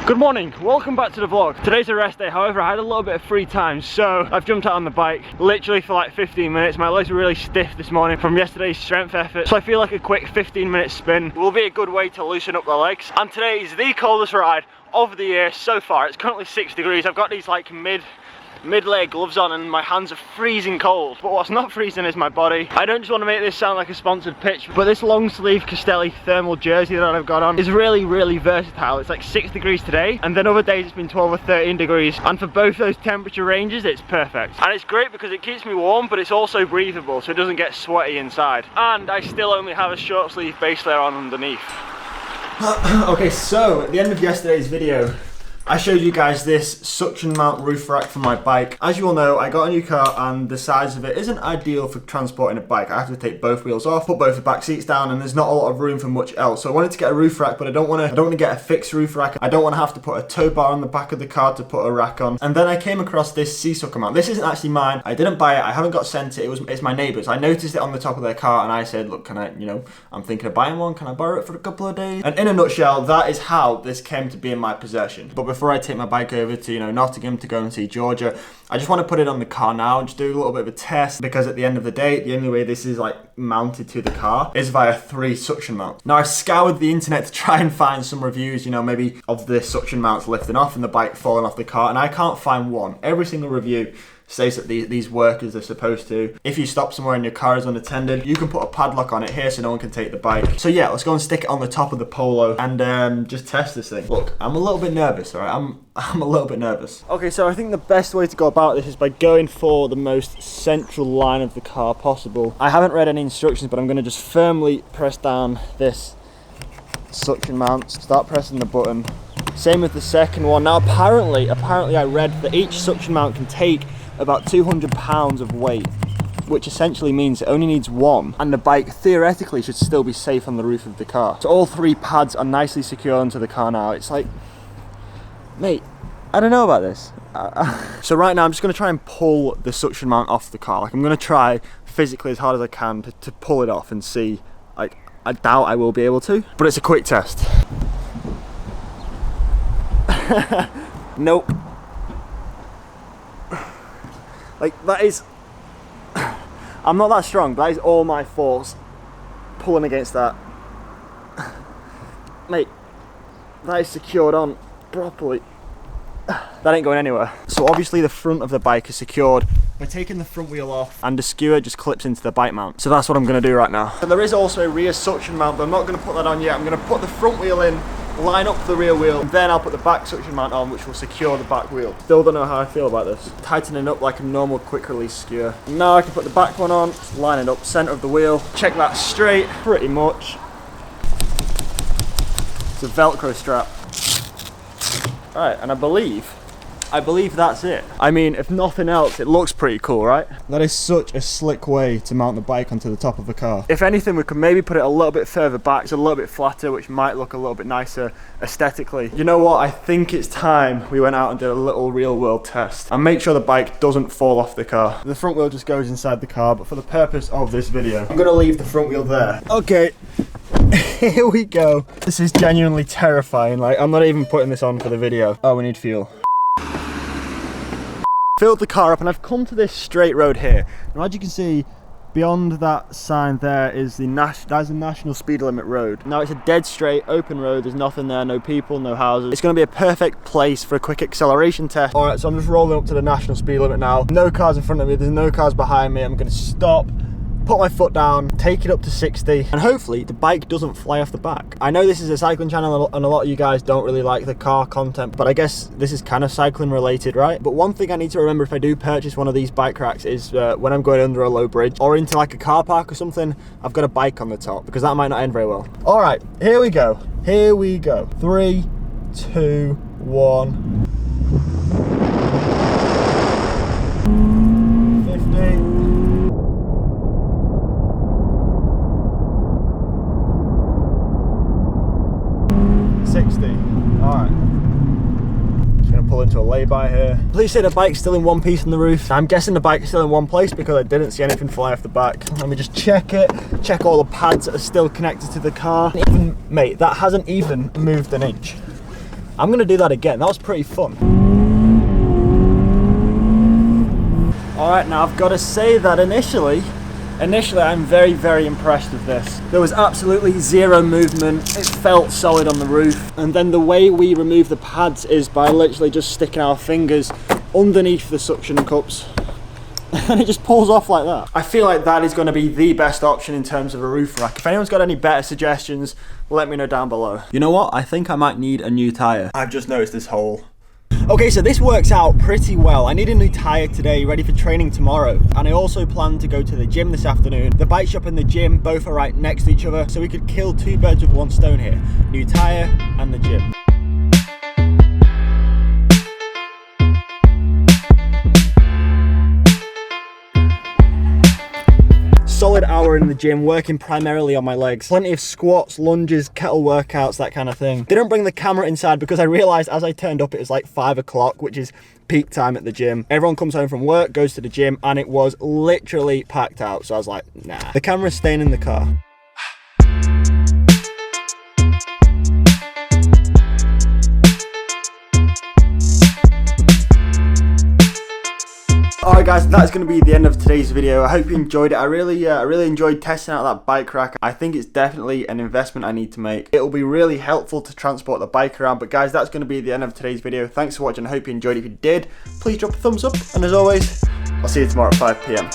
Good morning, welcome back to the vlog. Today's a rest day, however I had a little bit of free time, so I've jumped out on the bike literally for like 15 minutes. My legs were really stiff this morning from yesterday's strength effort, so I feel like a quick 15-minute spin will be a good way to loosen up the legs. And today is the coldest ride of the year so far. It's currently 6 degrees. I've got these like mid-layer gloves on and my hands are freezing cold, but what's not freezing is my body. I don't just want to make this sound like a sponsored pitch, but this long sleeve Castelli thermal jersey that I've got on is really versatile. It's like 6 degrees today, and then other days it's been 12 or 13 degrees, and for both those temperature ranges it's perfect. And it's great because it keeps me warm, but it's also breathable so it doesn't get sweaty inside, and I still only have a short sleeve base layer on underneath. Okay, so at the end of yesterday's video I showed you guys this suction mount roof rack for my bike. As you all know, I got a new car and the size of it isn't ideal for transporting a bike. I have to take both wheels off, put both the back seats down, and there's not a lot of room for much else. So I wanted to get a roof rack, but I don't want to get a fixed roof rack. I don't want to have to put a tow bar on the back of the car to put a rack on. And then I came across this C-sucker mount. This isn't actually mine. I didn't buy it. I haven't got sent it. It's my neighbour's. I noticed it on the top of their car and I said, look, can I, I'm thinking of buying one. Can I borrow it for a couple of days? And in a nutshell, that is how this came to be in my possession. But before I take my bike over to Nottingham to go and see Jorja, I just want to put it on the car now and just do a little bit of a test, because at the end of the day the only way this is like mounted to the car is via 3 suction mounts. Now I scoured the internet to try and find some reviews, maybe of the suction mounts lifting off and the bike falling off the car, and I can't find one. Every single review says that these work as they're supposed to. If you stop somewhere and your car is unattended, you can put a padlock on it here so no one can take the bike. So yeah, let's go and stick it on the top of the Polo and just test this thing. Look, I'm a little bit nervous, alright? I'm a little bit nervous. Okay, so I think the best way to go about this is by going for the most central line of the car possible. I haven't read any instructions, but I'm gonna just firmly press down this suction mount, start pressing the button. Same with the second one. Now apparently I read that each suction mount can take about 200 pounds of weight, which essentially means it only needs one, and the bike theoretically should still be safe on the roof of the car. So all 3 pads are nicely secured onto the car now. It's like, mate, I don't know about this. So right now I'm just going to try and pull the suction mount off the car. Like, I'm going to try physically as hard as I can to pull it off and see. Like, I doubt I will be able to, but it's a quick test. Nope. Like, that is, I'm not that strong, but that is all my force pulling against that. Mate, that is secured on properly. That ain't going anywhere. So obviously the front of the bike is secured by taking the front wheel off, and the skewer just clips into the bike mount. So that's what I'm gonna do right now. And there is also a rear suction mount, but I'm not gonna put that on yet. I'm gonna put the front wheel in, line up the rear wheel, and then I'll put the back suction mount on, which will secure the back wheel. Still don't know how I feel about this. Tightening up like a normal quick release skewer. Now I can put the back one on, line it up center of the wheel, check that straight, pretty much. It's a Velcro strap. Alright, and I believe that's it. I mean, if nothing else, it looks pretty cool, right? That is such a slick way to mount the bike onto the top of a car. If anything, we could maybe put it a little bit further back, so a little bit flatter, which might look a little bit nicer aesthetically. You know what? I think it's time we went out and did a little real world test and make sure the bike doesn't fall off the car. The front wheel just goes inside the car, but for the purpose of this video, I'm gonna leave the front wheel there. Okay. Here we go. This is genuinely terrifying. Like, I'm not even putting this on for the video. Oh, we need fuel. Filled the car up and I've come to this straight road here. Now, as you can see, beyond that sign there is the national speed limit road. Now it's a dead straight open road. There's nothing there, no people, no houses. It's going to be a perfect place for a quick acceleration test. All right, so I'm just rolling up to the national speed limit now. No cars in front of me. There's no cars behind me. I'm going to stop, put my foot down, take it up to 60, and hopefully the bike doesn't fly off the back. I know this is a cycling channel and a lot of you guys don't really like the car content, but I guess this is kind of cycling related, right? But one thing I need to remember if I do purchase one of these bike racks is when I'm going under a low bridge or into like a car park or something, I've got a bike on the top, because that might not end very well. All right, here we go. Here we go. 3, 2, 1. 50. 60. Alright. Just gonna pull into a lay-by here. Please say the bike's still in one piece on the roof. I'm guessing the bike's still in one place because I didn't see anything fly off the back. Let me just check it. Check all the pads that are still connected to the car. Mate, that hasn't even moved an inch. I'm gonna do that again. That was pretty fun. All right, now I've got to say that initially I'm very, very impressed with this. There was absolutely zero movement. It felt solid on the roof. And then the way we remove the pads is by literally just sticking our fingers underneath the suction cups. And it just pulls off like that. I feel like that is going to be the best option in terms of a roof rack. If anyone's got any better suggestions, let me know down below. You know what? I think I might need a new tyre. I've just noticed this hole. Okay, so this works out pretty well. I need a new tyre today, ready for training tomorrow. And I also plan to go to the gym this afternoon. The bike shop and the gym both are right next to each other, so we could kill two birds with one stone here. New tyre and the gym. Solid hour in the gym, working primarily on my legs. Plenty of squats, lunges, kettle workouts, that kind of thing. Didn't bring the camera inside because I realized as I turned up it was like 5 o'clock, which is peak time at the gym. Everyone comes home from work, goes to the gym, and it was literally packed out. So I was like, nah. The camera's staying in the car. Alright guys, that's going to be the end of today's video. I hope you enjoyed it. I really enjoyed testing out that bike rack. I think it's definitely an investment I need to make. It'll be really helpful to transport the bike around. But guys, that's going to be the end of today's video. Thanks for watching. I hope you enjoyed it. If you did, please drop a thumbs up. And as always, I'll see you tomorrow at 5 PM.